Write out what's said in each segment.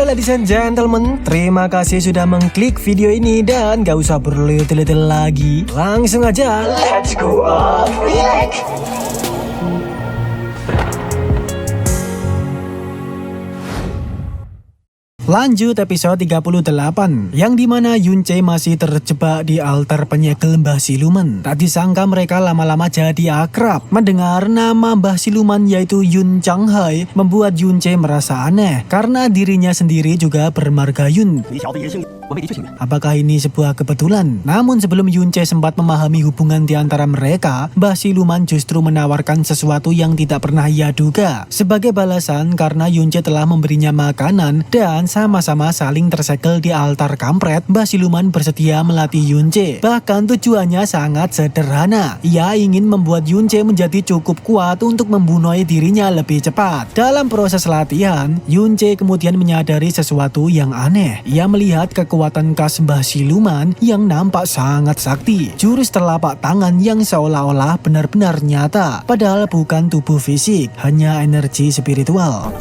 ladies and gentlemen, terima kasih sudah mengklik video ini dan gak usah berlete-lete lagi. Langsung aja, let's go on react. Lanjut episode 38, yang dimana Yunche masih terjebak di altar penyegel Mbah Siluman. Tak disangka mereka lama-lama jadi akrab. Mendengar nama Mbah Siluman yaitu Yun Changhai membuat Yunche merasa aneh, karena dirinya sendiri juga bermarga Yun. Apakah ini sebuah kebetulan? Namun sebelum Yunche sempat memahami hubungan di antara mereka, Mbah Siluman justru menawarkan sesuatu yang tidak pernah ia duga. Sebagai balasan karena Yunche telah memberinya makanan dan sama-sama saling tersegel di altar kampret, Mbah Siluman bersedia melatih Yunche. Bahkan tujuannya sangat sederhana. Ia ingin membuat Yunche menjadi cukup kuat untuk membunuh dirinya lebih cepat. Dalam proses latihan, Yunche kemudian menyadari sesuatu yang aneh. Ia melihat kekuatan khas Mbah Siluman yang nampak sangat sakti. Jurus telapak tangan yang seolah-olah benar-benar nyata, padahal bukan tubuh fisik, hanya energi spiritual.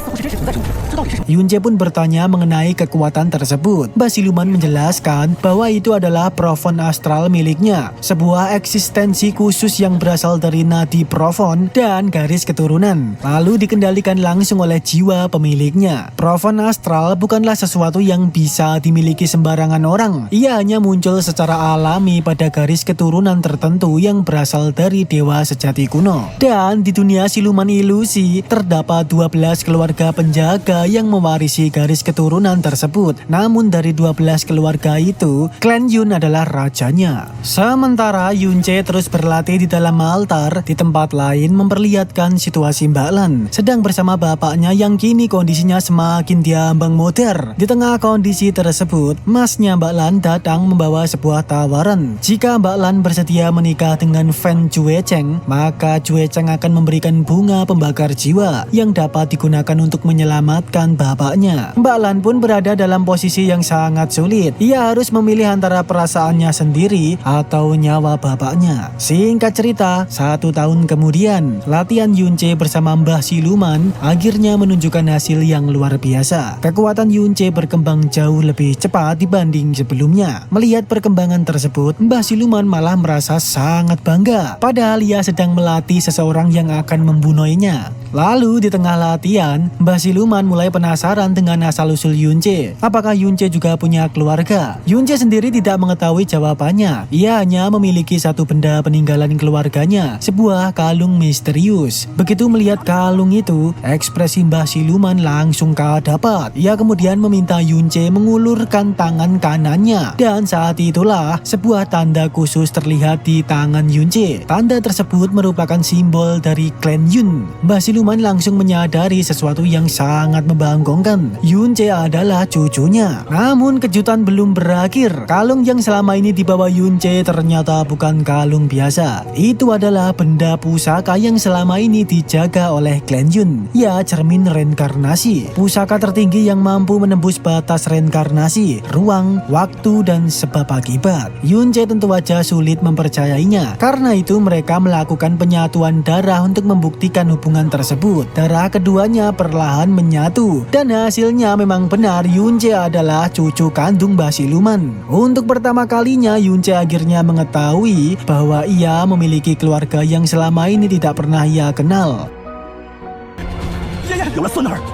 Yunche pun bertanya mengenai kekuatan tersebut. Mbah Siluman menjelaskan bahwa itu adalah profon astral miliknya, sebuah eksistensi khusus yang berasal dari nadi profon dan garis keturunan, lalu dikendalikan langsung oleh jiwa pemiliknya. Profon astral bukanlah sesuatu yang bisa dimiliki sembarangan orang. Ia hanya muncul secara alami pada garis keturunan tertentu yang berasal dari dewa sejati kuno. Dan di dunia siluman ilusi, terdapat 12 keluarga penjaga yang mewarisi garis keturunan tersebut. Namun dari 12 keluarga itu, klan Yun adalah rajanya. Sementara Yunche terus berlatih di dalam altar, di tempat lain memperlihatkan situasi Mbak Lan sedang bersama bapaknya yang kini kondisinya semakin diambang moder. Di tengah kondisi tersebut, masnya Mbak Lan datang membawa sebuah tawaran. Jika Mbak Lan bersedia menikah dengan Fan Jue Cheng, maka Jue Cheng akan memberikan bunga pembakar jiwa yang dapat digunakan untuk menyelamatkan bapaknya. Mbak Lan pun berada dalam posisi yang sangat sulit. Ia harus memilih antara perasaannya sendiri atau nyawa bapaknya. Singkat cerita, 1 tahun kemudian, latihan Yunche bersama Mbah Siluman akhirnya menunjukkan hasil yang luar biasa. Kekuatan Yunche berkembang jauh lebih cepat dibanding sebelumnya. Melihat perkembangan tersebut, Mbah Siluman malah merasa sangat bangga. Padahal ia sedang melatih seseorang yang akan membunuhnya. Lalu di tengah latihan, Mbah Siluman mulai penasaran dengan asal-usul Yunche. Apakah Yunche juga punya keluarga? Yunche sendiri tidak mengetahui jawabannya. Ia hanya memiliki satu benda peninggalan keluarganya, sebuah kalung misterius. Begitu melihat kalung itu, ekspresi Mbah Siluman langsung kadapat. Ia kemudian meminta Yunche mengulurkan tangan kanannya. Dan saat itulah sebuah tanda khusus terlihat di tangan Yunche. Tanda tersebut merupakan simbol dari klan Yun. Mbah Siluman langsung menyadari sesuatu yang sangat membanggakan. Yunche adalah cucunya. Namun kejutan belum berakhir. Kalung yang selama ini dibawa Yunche ternyata bukan kalung biasa. Itu adalah benda pusaka yang selama ini dijaga oleh klan Yun. Ya, cermin reinkarnasi. Pusaka tertinggi yang mampu menembus batas reinkarnasi, ruang, waktu, dan sebab akibat. Yunche tentu saja sulit mempercayainya. Karena itu mereka melakukan penyatuan darah untuk membuktikan hubungan tersebut. Darah keduanya perlahan menyatu. Dan hasilnya memang benar, Yunche adalah cucu kandung Mbah Siluman. Untuk pertama kalinya Yunche akhirnya mengetahui bahwa ia memiliki keluarga yang selama ini tidak pernah ia kenal.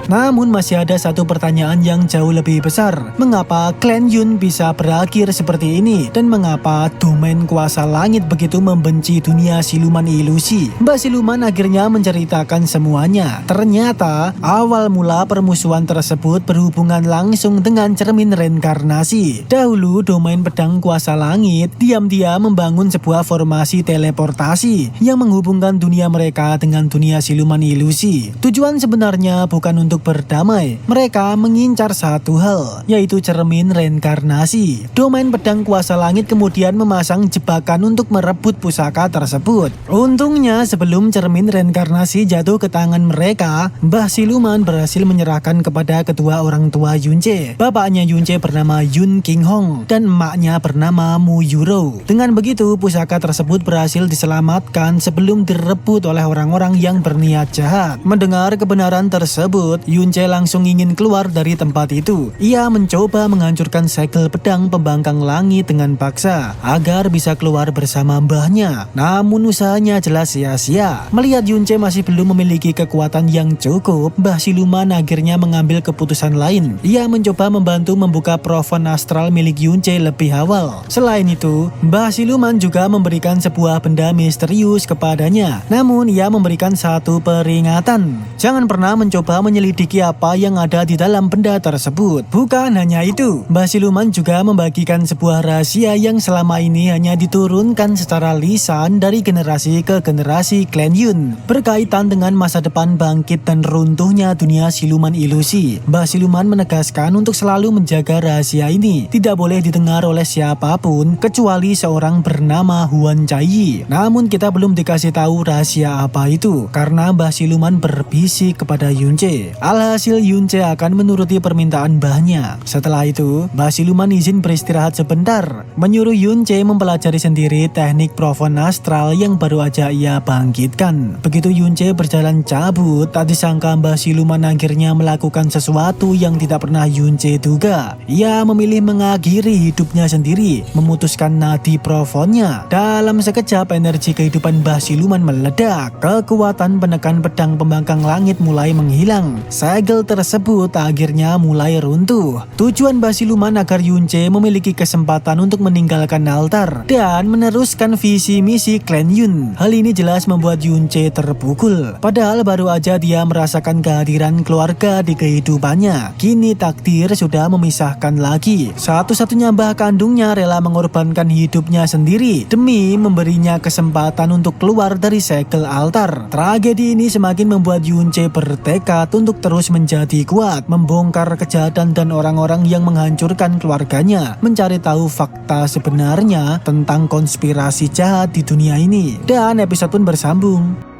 Namun masih ada satu pertanyaan yang jauh lebih besar. Mengapa klan Yun bisa berakhir seperti ini? Dan mengapa domain kuasa langit begitu membenci dunia siluman ilusi? Mbah Siluman akhirnya menceritakan semuanya. Ternyata awal mula permusuhan tersebut berhubungan langsung dengan cermin reinkarnasi. Dahulu domain pedang kuasa langit diam-diam membangun sebuah formasi teleportasi yang menghubungkan dunia mereka dengan dunia siluman ilusi. Tujuan sebenarnya bukan untuk berdamai. Mereka mengincar satu hal, yaitu cermin reinkarnasi. Domain pedang kuasa langit kemudian memasang jebakan untuk merebut pusaka tersebut. Untungnya sebelum cermin reinkarnasi jatuh ke tangan mereka, Mbah Siluman berhasil menyerahkan kepada kedua orang tua Yunche. Bapaknya Yunche bernama Yun King Hong dan emaknya bernama Mu Yuro. Dengan begitu pusaka tersebut berhasil diselamatkan sebelum direbut oleh orang-orang yang berniat jahat. Mendengar kebenaran tersebut, tersebut, Yunce langsung ingin keluar dari tempat itu. Ia mencoba menghancurkan segel pedang pembangkang langit dengan paksa agar bisa keluar bersama mbahnya. Namun usahanya jelas sia-sia. Melihat Yunce masih belum memiliki kekuatan yang cukup, Mbah Siluman akhirnya mengambil keputusan lain. Ia mencoba membantu membuka profan astral milik Yunce lebih awal. Selain itu, Mbah Siluman juga memberikan sebuah benda misterius kepadanya. Namun ia memberikan satu peringatan. Jangan pernah mencoba menyelidiki apa yang ada di dalam benda tersebut. Bukan hanya itu, Mbah Siluman juga membagikan sebuah rahasia yang selama ini hanya diturunkan secara lisan dari generasi ke generasi klan Yun, berkaitan dengan masa depan bangkit dan runtuhnya dunia siluman ilusi. Mbah Siluman menegaskan untuk selalu menjaga rahasia ini tidak boleh didengar oleh siapapun kecuali seorang bernama Huan Cai. Namun kita belum dikasih tahu rahasia apa itu karena Mbah Siluman berbisik kepada Yunce. Alhasil Yunce akan menuruti permintaan mbahnya. Setelah itu, Mbah Siluman izin beristirahat sebentar, menyuruh Yunce mempelajari sendiri teknik profan astral yang baru aja ia bangkitkan. Begitu Yunce berjalan cabut, tak disangka Mbah Siluman akhirnya melakukan sesuatu yang tidak pernah Yunce duga. Ia memilih mengakhiri hidupnya sendiri, memutuskan nadi profonnya. Dalam sekejap energi kehidupan Mbah Siluman meledak. Kekuatan penekan pedang pembangkang langit mulai menghilang. Segel tersebut akhirnya mulai runtuh. Tujuan Mbah Siluman agar Yunce memiliki kesempatan untuk meninggalkan altar dan meneruskan visi misi klan Yun. Hal ini jelas membuat Yunce terpukul. Padahal baru aja dia merasakan kehadiran keluarga di kehidupannya. Kini takdir sudah memisahkan lagi. Satu-satunya mbah kandungnya rela mengorbankan hidupnya sendiri demi memberinya kesempatan untuk keluar dari segel altar. Tragedi ini semakin membuat Yunce bertekad untuk terus menjadi kuat, membongkar kejahatan dan orang-orang yang menghancurkan keluarganya, mencari tahu fakta sebenarnya tentang konspirasi jahat di dunia ini. Dan episode pun bersambung.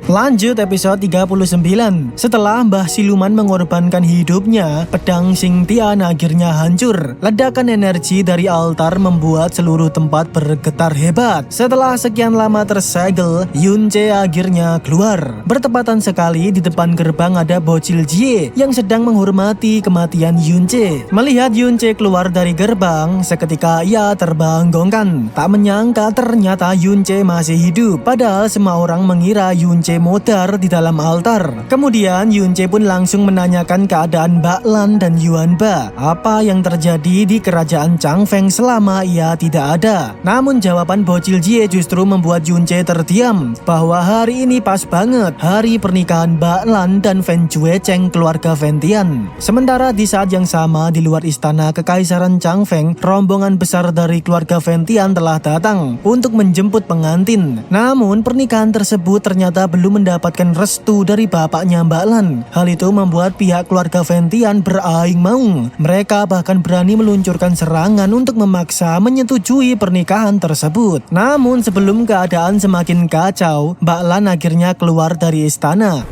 Lanjut episode 39. Setelah Mbah Siluman mengorbankan hidupnya, pedang Xing Tian akhirnya hancur. Ledakan energi dari altar membuat seluruh tempat bergetar hebat. Setelah sekian lama tersegel, Yunce akhirnya keluar. Bertepatan sekali di depan gerbang ada bocil Jie yang sedang menghormati kematian Yunce. Melihat Yunce keluar dari gerbang, seketika ia terbanggongkan. Tak menyangka ternyata Yunce masih hidup. Padahal semua orang mengira Yunce modar di dalam altar. Kemudian Yunce pun langsung menanyakan keadaan Mbak Lan dan Yuan Ba. Apa yang terjadi di kerajaan Changfeng selama ia tidak ada. Namun jawaban bocil Jie justru membuat Yunce terdiam. Bahwa hari ini pas banget hari pernikahan Mbak Lan dan Fen Juecheng keluarga Ventian. Sementara di saat yang sama di luar istana kekaisaran Changfeng, rombongan besar dari keluarga Ventian telah datang untuk menjemput pengantin. Namun pernikahan tersebut ternyata belum mendapatkan restu dari bapaknya Mbak Lan. Hal itu membuat pihak keluarga Ventian beraing maung. Mereka bahkan berani meluncurkan serangan untuk memaksa menyetujui pernikahan tersebut. Namun sebelum keadaan semakin kacau, Mbak Lan akhirnya keluar dari istana.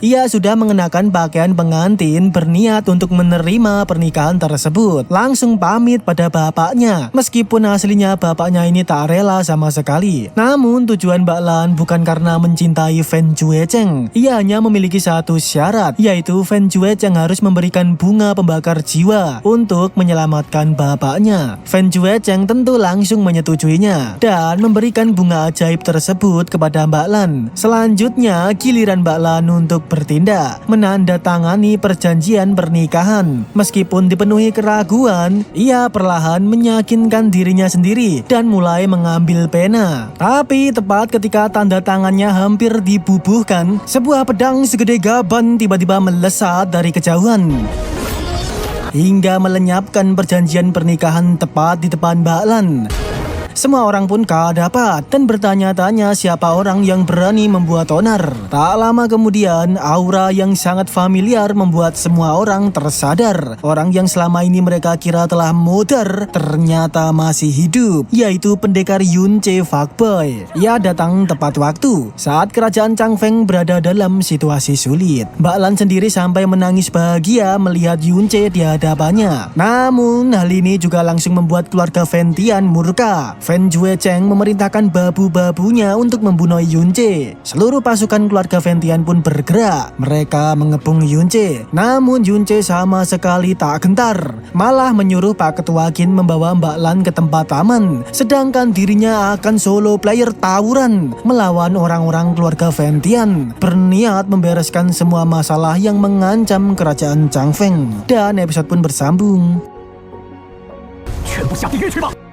Ia sudah mengenakan pakaian pengantin berniat untuk menerima pernikahan tersebut. Langsung pamit pada bapaknya. Meskipun aslinya bapaknya ini tak rela sama sekali. Namun tujuan Mbak Lan bukan karena mencintai Fen Juecheng. Ia hanya memiliki satu syarat, yaitu Fen Juecheng harus memberikan bunga pembakar jiwa untuk menyelamatkan bapaknya. Fen Juecheng tentu langsung menyetujuinya dan memberikan bunga ajaib tersebut kepada Mbak Lan. Selanjutnya giliran Mbak Lan untuk bertindak, menandatangani perjanjian pernikahan. Meskipun dipenuhi keraguan, ia perlahan meyakinkan dirinya sendiri dan mulai mengambil pena. Tapi tepat ketika tanda tangannya hampir dibubuhkan, sebuah pedang segede gaban tiba-tiba melesat dari kejauhan hingga melenyapkan perjanjian pernikahan tepat di depan Mbak Lan. Semua orang pun kadapat dan bertanya-tanya siapa orang yang berani membuat onar. Tak lama kemudian, aura yang sangat familiar membuat semua orang tersadar. Orang yang selama ini mereka kira telah mudar ternyata masih hidup, yaitu pendekar Yunce fuckboy. Ia datang tepat waktu saat kerajaan Changfeng berada dalam situasi sulit. Mbak Lan sendiri sampai menangis bahagia melihat Yunce di hadapannya. Namun hal ini juga langsung membuat keluarga Fen Tian murka. Fen Juecheng memerintahkan babu-babunya untuk membunuh Yunce. Seluruh pasukan keluarga Fen Tian pun bergerak. Mereka mengepung Yunce. Namun Yunce sama sekali tak gentar. Malah menyuruh Pak Ketua Qin membawa Mbak Lan ke tempat aman. Sedangkan dirinya akan solo player tawuran melawan orang-orang keluarga Fen Tian. Berniat membereskan semua masalah yang mengancam kerajaan Changfeng. Dan episode pun bersambung. 全部下地狱去吧！